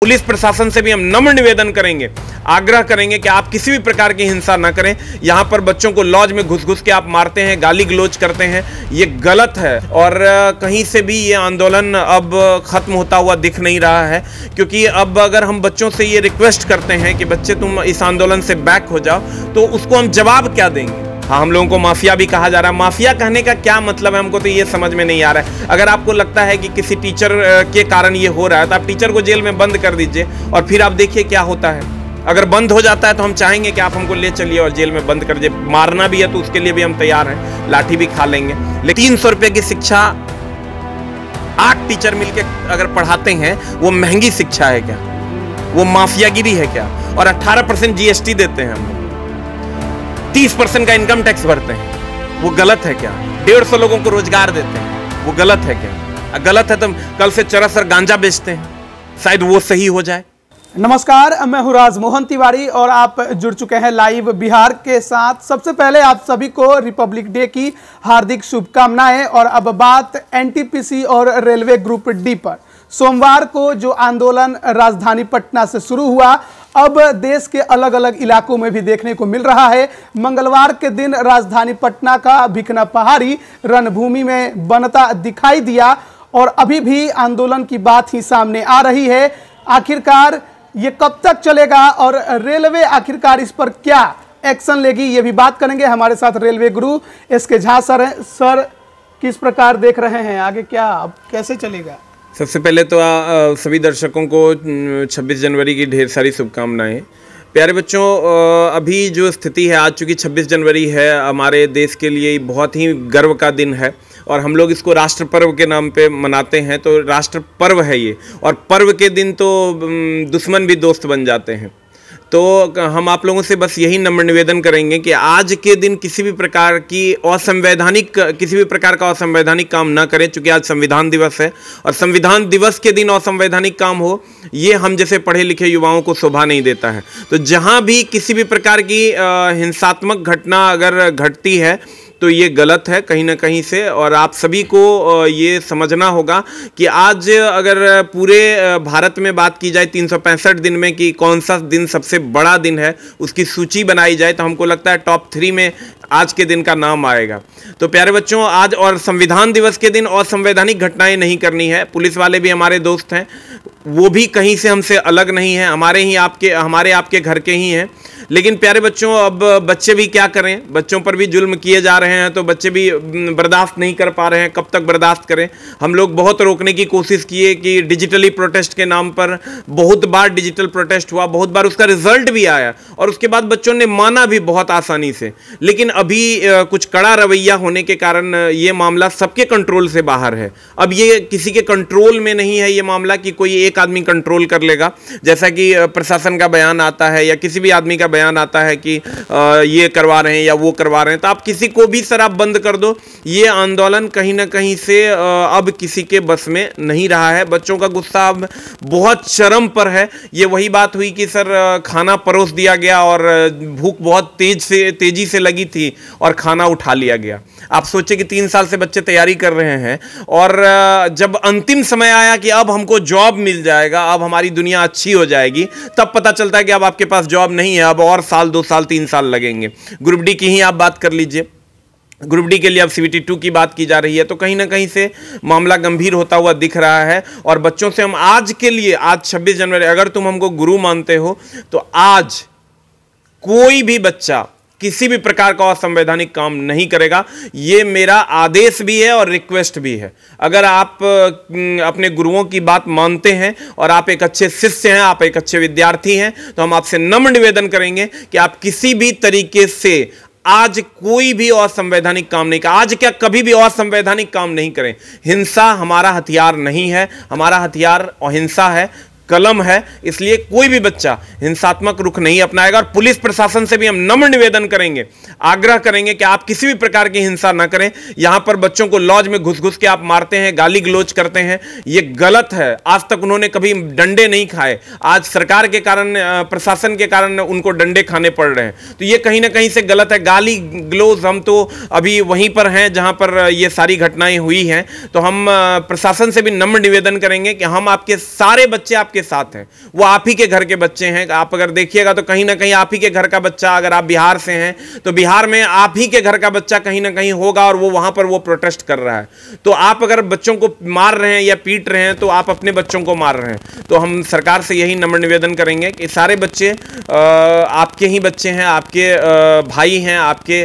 Police प्रशासन से भी हम नम्र निवेदन करेंगे, आग्रह करेंगे कि आप किसी भी प्रकार की हिंसा ना करें। यहाँ पर बच्चों को लॉज में घुस घुस के आप मारते हैं, गाली गलौज करते हैं, ये गलत है। और कहीं से भी ये आंदोलन अब खत्म होता हुआ दिख नहीं रहा है, क्योंकि अब अगर हम बच्चों से ये रिक्वेस्ट करते हैं कि बच्चे तुम इस आंदोलन से बैक हो जाओ, तो उसको हम जवाब क्या देंगे? हाँ, हम लोगों को माफिया भी कहा जा रहा है। माफिया कहने का क्या मतलब है, हमको तो ये समझ में नहीं आ रहा है। अगर आपको लगता है कि किसी टीचर के कारण ये हो रहा है, तो आप टीचर को जेल में बंद कर दीजिए और फिर आप देखिए क्या होता है। अगर बंद हो जाता है तो हम चाहेंगे कि आप हमको ले चलिए और जेल में बंद कर दीजिए। मारना भी है तो उसके लिए भी हम तैयार हैं, लाठी भी खा लेंगे। लेकिन 300 रुपये की शिक्षा 8 टीचर मिलकर अगर पढ़ाते हैं, वो महंगी शिक्षा है क्या? वो माफियागिरी है क्या? और 18% GST देते हैं हम, 30% का इनकम टैक्स भरते हैं, वो गलत है क्या? 150 लोगों को रोजगार देते हैं, वो गलत है क्या? गलत है तो कल से चरस और गांजा बेचते हैं, शायद वो सही हो जाए। नमस्कार, मैं हूं राजमोहन तिवारी और आप जुड़ चुके हैं लाइव बिहार के साथ। सबसे पहले आप सभी को रिपब्लिक डे की हार्दिक शुभकामनाएं। और अब बात NTPC और रेलवे ग्रुप D पर। सोमवार को जो आंदोलन राजधानी पटना से शुरू हुआ, अब देश के अलग अलग इलाकों में भी देखने को मिल रहा है। मंगलवार के दिन राजधानी पटना का भिकना पहाड़ी रणभूमि में बनता दिखाई दिया और अभी भी आंदोलन की बात ही सामने आ रही है। आखिरकार ये कब तक चलेगा और रेलवे आखिरकार इस पर क्या एक्शन लेगी, ये भी बात करेंगे। हमारे साथ रेलवे गुरु SK झा सर हैं। सर, किस प्रकार देख रहे हैं आगे, क्या अब कैसे चलेगा? सबसे पहले तो सभी दर्शकों को 26 जनवरी की ढेर सारी शुभकामनाएं। प्यारे बच्चों, अभी जो स्थिति है, आज चूँकि 26 जनवरी है, हमारे देश के लिए बहुत ही गर्व का दिन है और हम लोग इसको राष्ट्र पर्व के नाम पे मनाते हैं। तो राष्ट्र पर्व है ये, और पर्व के दिन तो दुश्मन भी दोस्त बन जाते हैं। तो हम आप लोगों से बस यही नम्र निवेदन करेंगे कि आज के दिन किसी भी प्रकार का असंवैधानिक काम ना करें, चूँकि आज संविधान दिवस है और संविधान दिवस के दिन असंवैधानिक काम हो, ये हम जैसे पढ़े लिखे युवाओं को शोभा नहीं देता है। तो जहाँ भी किसी भी प्रकार की हिंसात्मक घटना अगर घटती है तो ये गलत है कहीं ना कहीं से। और आप सभी को ये समझना होगा कि आज अगर पूरे भारत में बात की जाए 365 दिन में कि कौन सा दिन सबसे बड़ा दिन है, उसकी सूची बनाई जाए, तो हमको लगता है टॉप 3 में आज के दिन का नाम आएगा। तो प्यारे बच्चों, आज और संविधान दिवस के दिन असंवैधानिक घटनाएं नहीं करनी है। पुलिस वाले भी हमारे दोस्त हैं, वो भी कहीं से हमसे अलग नहीं हैं, हमारे आपके घर के ही हैं। लेकिन प्यारे बच्चों, अब बच्चे भी क्या करें, बच्चों पर भी जुल्म किए जा रहे हैं, तो बच्चे भी बर्दाश्त नहीं कर पा रहे हैं। कब तक बर्दाश्त करें? हम लोग बहुत रोकने की कोशिश किए कि डिजिटली प्रोटेस्ट के नाम पर बहुत बार डिजिटल प्रोटेस्ट हुआ, बहुत बार उसका रिजल्ट भी आया और उसके बाद बच्चों ने माना भी बहुत आसानी से। लेकिन अभी कुछ कड़ा रवैया होने के कारण ये मामला सबके कंट्रोल से बाहर है। अब ये किसी के कंट्रोल में नहीं है ये मामला कि कोई एक आदमी कंट्रोल कर लेगा, जैसा कि प्रशासन का बयान आता है या किसी भी आदमी का बयान आता है कि ये करवा रहे हैं या वो करवा रहे हैं। तो आप किसी को भी सर आप बंद कर दो, ये आंदोलन कहीं ना कहीं से अब किसी के बस में नहीं रहा है। बच्चों का गुस्सा अब बहुत चरम पर है। ये वही बात हुई कि सर खाना परोस दिया गया और भूख बहुत तेजी से लगी थी और खाना उठा लिया गया। आप सोचे कि 3 साल से बच्चे तैयारी कर रहे हैं और जब अंतिम समय आया कि अब हमको जॉब मिल जाएगा, अब हमारी दुनिया अच्छी हो जाएगी, तब पता चलता है कि अब आपके पास जॉब नहीं है, अब और साल 2 साल 3 साल लगेंगे। ग्रुप डी की ही आप बात कर लीजिए, ग्रुप डी के लिए अब CBT 2 की बात की जा रही है। तो कहीं ना कहीं से मामला गंभीर होता हुआ दिख रहा है। और बच्चों से हम आज के लिए, आज 26 जनवरी, अगर तुम हमको गुरु मानते हो तो आज कोई भी बच्चा किसी भी प्रकार का असंवैधानिक काम नहीं करेगा। ये मेरा आदेश भी है और रिक्वेस्ट भी है। अगर आप अपने गुरुओं की बात मानते हैं और आप एक अच्छे शिष्य हैं, आप एक अच्छे विद्यार्थी हैं, तो हम आपसे नम्र निवेदन करेंगे कि आप किसी भी तरीके से आज कोई भी असंवैधानिक काम नहीं करें। आज क्या, कभी भी असंवैधानिक काम नहीं करें। हिंसा हमारा हथियार नहीं है, हमारा हथियार अहिंसा है, कलम है। इसलिए कोई भी बच्चा हिंसात्मक रुख नहीं अपनाएगा। और पुलिस प्रशासन से भी हम नम्र निवेदन करेंगे, आग्रह करेंगे कि आप किसी भी प्रकार की हिंसा ना करें। यहां पर बच्चों को लॉज में घुस घुस के आप मारते हैं, गाली गलौज करते हैं, ये गलत है। आज तक उन्होंने कभी डंडे नहीं खाए, आज सरकार के कारण, प्रशासन के कारण उनको डंडे खाने पड़ रहे हैं। तो ये कहीं ना कहीं से गलत है। गाली गलौज, हम तो अभी वहीं पर हैं जहां पर ये सारी घटनाएं हुई हैं। तो हम प्रशासन से भी नम्र निवेदन करेंगे कि हम आपके सारे बच्चे आपके आपके साथ हैं, वो आप ही के घर के बच्चे हैं। आप अगर देखिएगा तो कहीं ना कहीं आप ही के घर का बच्चा, अगर आप बिहार से हैं तो बिहार में आप ही के घर का बच्चा कहीं ना कहीं होगा और वो वहां पर वो प्रोटेस्ट कर रहा है। तो आप अगर बच्चों को मार रहे हैं या पीट रहे हैं तो आप अपने बच्चों को मार रहे हैं। तो हम सरकार से यही नम्र निवेदन करेंगे कि सारे बच्चे आपके ही बच्चे हैं, आपके भाई हैं, आपके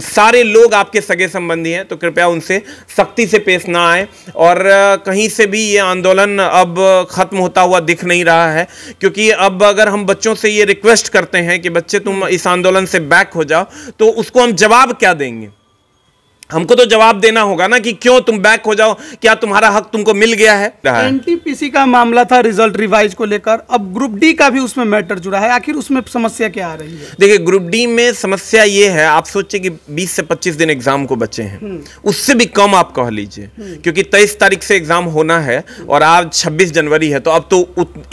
सारे लोग आपके सगे संबंधी हैं, तो कृपया उनसे सख्ती से पेश ना आए। और कहीं से भी ये आंदोलन अब खत्म होता हुआ दिख नहीं रहा है, क्योंकि अब अगर हम बच्चों से ये रिक्वेस्ट करते हैं कि बच्चे तुम इस आंदोलन से बैक हो जाओ, तो उसको हम जवाब क्या देंगे? हमको तो जवाब देना होगा ना कि क्यों तुम बैक हो जाओ, क्या तुम्हारा हक तुमको मिल गया है? एनटीपीसी का मामला था रिजल्ट रिवाइज को लेकर, अब ग्रुप डी का भी उसमें मैटर जुड़ा है, आखिर उसमें समस्या क्या आ रही है? देखिए, ग्रुप डी में समस्या ये है, आप सोचिए कि 20 से 25 दिन एग्जाम को बचे हैं, उससे भी कम आप कह लीजिए, क्योंकि 23 तारीख से एग्जाम होना है और आज 26 जनवरी है, तो अब तो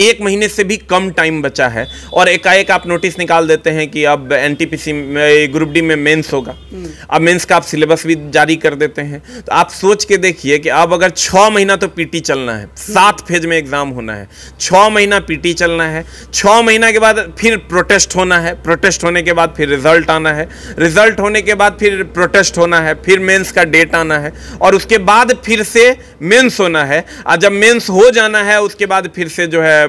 1 महीने से भी कम टाइम बचा है। और एकाएक आप नोटिस निकाल देते हैं कि अब एनटीपीसी में ग्रुप डी में मेंस होगा, अब मेंस का आप सिलेबस भी जारी कर देते हैं। तो आप सोच के देखिए कि अब अगर 6 महीना तो पीटी चलना है, 7 फेज में एग्जाम होना है, 6 महीना पीटी चलना है, 6 महीना के बाद फिर प्रोटेस्ट होना है, प्रोटेस्ट होने के बाद फिर रिजल्ट आना है, रिजल्ट होने के बाद फिर प्रोटेस्ट होना है, फिर मेंस का डेट आना है, और उसके बाद फिर से मेंस होना है, और जब मेंस हो जाना है उसके बाद फिर से जो है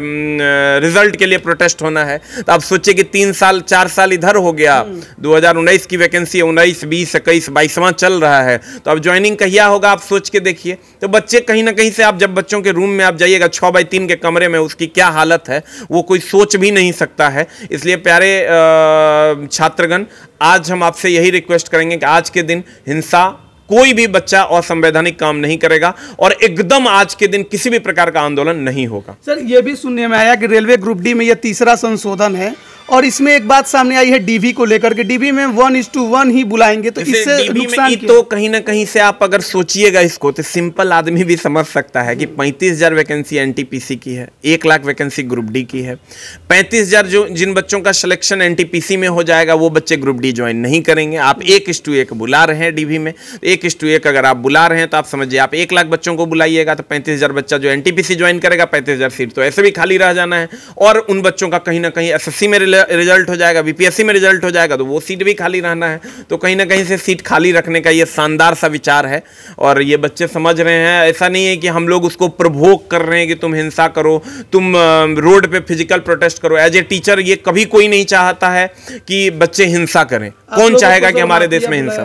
रिजल्ट के लिए प्रोटेस्ट होना है। तो आप सोचिए कि 3 साल 4 साल इधर हो गया, 2019 की वैकेंसी 19, 20, 21, 22वां चल रहा है, तो अब ज्वाइनिंग कहिया होगा आप सोच के देखिए। तो बच्चे कहीं ना कहीं से, आप जब बच्चों के रूम में आप जाइएगा 6x3 के कमरे में, उसकी क्या हालत है वो कोई सोच भी नहीं सकता है। इसलिए प्यारे छात्रगण, आज हम आपसे यही रिक्वेस्ट करेंगे कि आज के दिन हिंसा, कोई भी बच्चा असंवैधानिक काम नहीं करेगा और एकदम आज के दिन किसी भी प्रकार का आंदोलन नहीं होगा। सर, ये भी सुनने में आया कि रेलवे ग्रुप डी में यह तीसरा संशोधन है, और इसमें एक बात सामने आई है डीवी को लेकर के, डीवी में 1:1 ही बुलाएंगे, तो इससे नुकसान क्या? तो कहीं ना कहीं से आप अगर सोचिएगा इसको, तो सिंपल आदमी भी समझ सकता है कि 35,000 वैकेंसी एनटीपीसी की है, 1 लाख वैकेंसी ग्रुप डी की है। 35,000 जो जिन बच्चों का सिलेक्शन एनटीपीसी में हो जाएगा वो बच्चे ग्रुप डी ज्वाइन नहीं करेंगे। आप 1:1 बुला रहे हैं डीवी में, 1:1 अगर आप बुला रहे हैं तो आप समझिए, आप 1 लाख बच्चों को बुलाइएगा तो 35,000 बच्चा जो एनटीपीसी ज्वाइन करेगा, 35,000 सीट तो ऐसे भी खाली रह जाना है, और उन बच्चों का कहीं ना कहीं एसएससी में रिजल्ट हो जाएगा, बीपीएससी में रिजल्ट हो जाएगा, तो वो सीट भी खाली रहना है। तो कहीं ना कहीं से सीट खाली रखने का ये शानदार सा विचार है, और ये बच्चे समझ रहे हैं। ऐसा नहीं है कि हम लोग उसको प्रवोक कर रहे हैं कि तुम हिंसा करो, तुम रोड पे फिजिकल प्रोटेस्ट करो। एज ए टीचर ये कभी कोई नहीं चाहता है कि बच्चे हिंसा करें। कौन चाहेगा कि हमारे देश में हिंसा?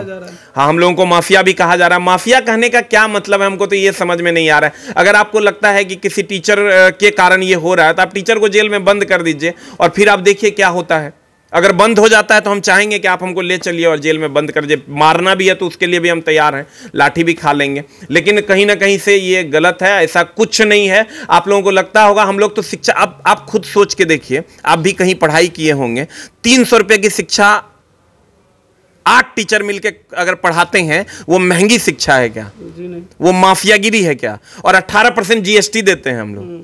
हाँ, हम लोगों को माफिया भी कहा जा रहा है। माफिया कहने का क्या मतलब है, हमको तो ये समझ में नहीं आ रहा है। अगर आपको लगता है कि किसी टीचर के कारण ये हो रहा है, तो आप टीचर को जेल में बंद कर दीजिए और फिर आप देखिए क्या होता है। अगर बंद हो जाता है तो हम चाहेंगे कि आप हमको ले चलिए और जेल में बंद कर दीजिए। मारना भी है तो उसके लिए भी हम तैयार हैं, लाठी भी खा लेंगे। लेकिन कहीं ना कहीं से ये गलत है, ऐसा कुछ नहीं है। आप लोगों को लगता होगा हम लोग तो शिक्षा, आप खुद सोच के देखिए, आप भी कहीं पढ़ाई किए होंगे, 300 रुपये की शिक्षा 8 टीचर मिलकर अगर पढ़ाते हैं, वो महंगी शिक्षा है क्या? जी नहीं। वो माफियागिरी है क्या? और 18% जीएसटी देते हैं हम लोग,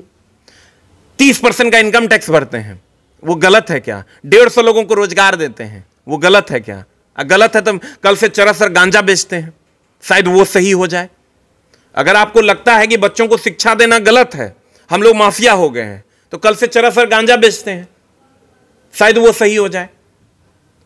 30% का इनकम टैक्स भरते हैं, वो गलत है क्या? 150 लोगों को रोजगार देते हैं, वो गलत है क्या? गलत है तो कल से चरस और गांजा बेचते हैं, शायद वो सही हो जाए। अगर आपको लगता है कि बच्चों को शिक्षा देना गलत है, हम लोग माफिया हो गए हैं, तो कल से चरस और गांजा बेचते हैं, शायद वो सही हो जाए।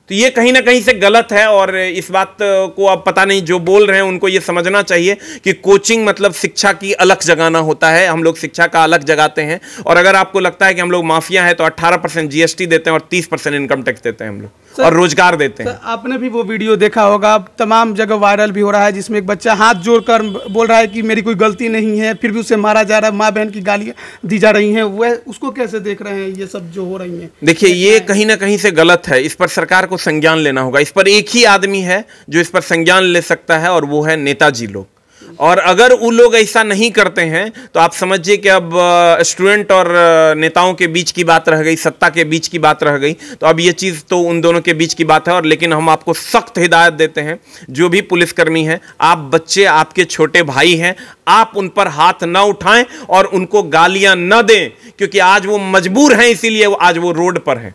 तो ये कहीं ना कहीं से गलत है, और इस बात को अब पता नहीं जो बोल रहे हैं उनको ये समझना चाहिए कि कोचिंग मतलब शिक्षा की अलग जगाना होता है। हम लोग शिक्षा का अलग जगाते हैं, और अगर आपको लगता है कि हम लोग माफिया है तो 18% जीएसटी देते हैं और 30% इनकम टैक्स देते हैं हम लोग, और रोजगार देते हैं। आपने भी वो वीडियो देखा होगा, तमाम जगह वायरल भी हो रहा है, जिसमें एक बच्चा हाथ जोड़कर बोल रहा है कि मेरी कोई गलती नहीं है, फिर भी उसे मारा जा रहा है, माँ बहन की गालियाँ दी जा रही हैं। वह उसको कैसे देख रहे हैं ये सब जो हो रही है? देखिए, ये कहीं ना कहीं से गलत है। इस पर सरकार को संज्ञान लेना होगा। इस पर एक ही आदमी है जो इस पर संज्ञान ले सकता है, और वो है नेताजी लोग। और अगर वो लोग ऐसा नहीं करते हैं तो आप समझिए कि अब स्टूडेंट और नेताओं के बीच की बात रह गई, सत्ता के बीच की बात रह गई। तो अब ये चीज़ तो उन दोनों के बीच की बात है। और लेकिन हम आपको सख्त हिदायत देते हैं, जो भी पुलिसकर्मी हैं, आप बच्चे, आपके छोटे भाई हैं, आप उन पर हाथ ना उठाएं और उनको गालियां न दें, क्योंकि आज वो मजबूर हैं, इसीलिए आज वो रोड पर हैं।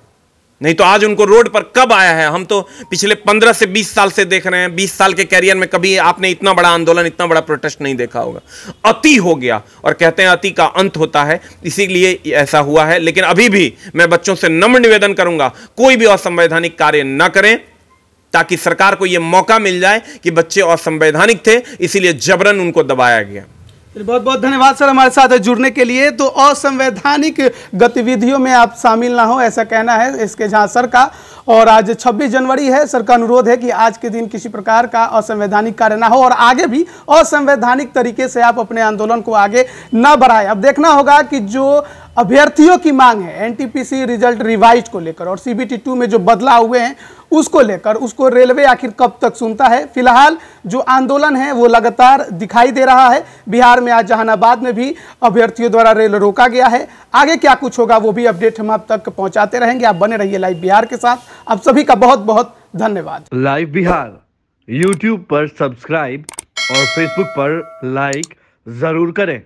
नहीं तो आज उनको रोड पर कब आया है? हम तो पिछले 15 से 20 साल से देख रहे हैं। 20 साल के कैरियर में कभी आपने इतना बड़ा आंदोलन, इतना बड़ा प्रोटेस्ट नहीं देखा होगा। अति हो गया, और कहते हैं अति का अंत होता है, इसीलिए ऐसा हुआ है। लेकिन अभी भी मैं बच्चों से नम्र निवेदन करूंगा, कोई भी असंवैधानिक कार्य न करें, ताकि सरकार को यह मौका मिल जाए कि बच्चे असंवैधानिक थे, इसीलिए जबरन उनको दबाया गया। बहुत बहुत धन्यवाद सर हमारे साथ जुड़ने के लिए। तो असंवैधानिक गतिविधियों में आप शामिल ना हो, ऐसा कहना है इसके झां सर का। और आज 26 जनवरी है, सर का अनुरोध है कि आज के दिन किसी प्रकार का असंवैधानिक कार्य ना हो और आगे भी असंवैधानिक तरीके से आप अपने आंदोलन को आगे ना बढ़ाएं। अब देखना होगा कि जो अभ्यर्थियों की मांग है एनटीपीसी रिजल्ट रिवाइज को लेकर और सीबीटी 2 में जो बदलाव हुए हैं उसको लेकर, उसको रेलवे आखिर कब तक सुनता है। फिलहाल जो आंदोलन है वो लगातार दिखाई दे रहा है। बिहार में आज जहानाबाद में भी अभ्यर्थियों द्वारा रेल रोका गया है। आगे क्या कुछ होगा वो भी अपडेट हम आप तक पहुंचाते रहेंगे। आप बने रहिए लाइव बिहार के साथ। आप सभी का बहुत बहुत धन्यवाद। लाइव बिहार यूट्यूब पर सब्सक्राइब और फेसबुक पर लाइक जरूर करें।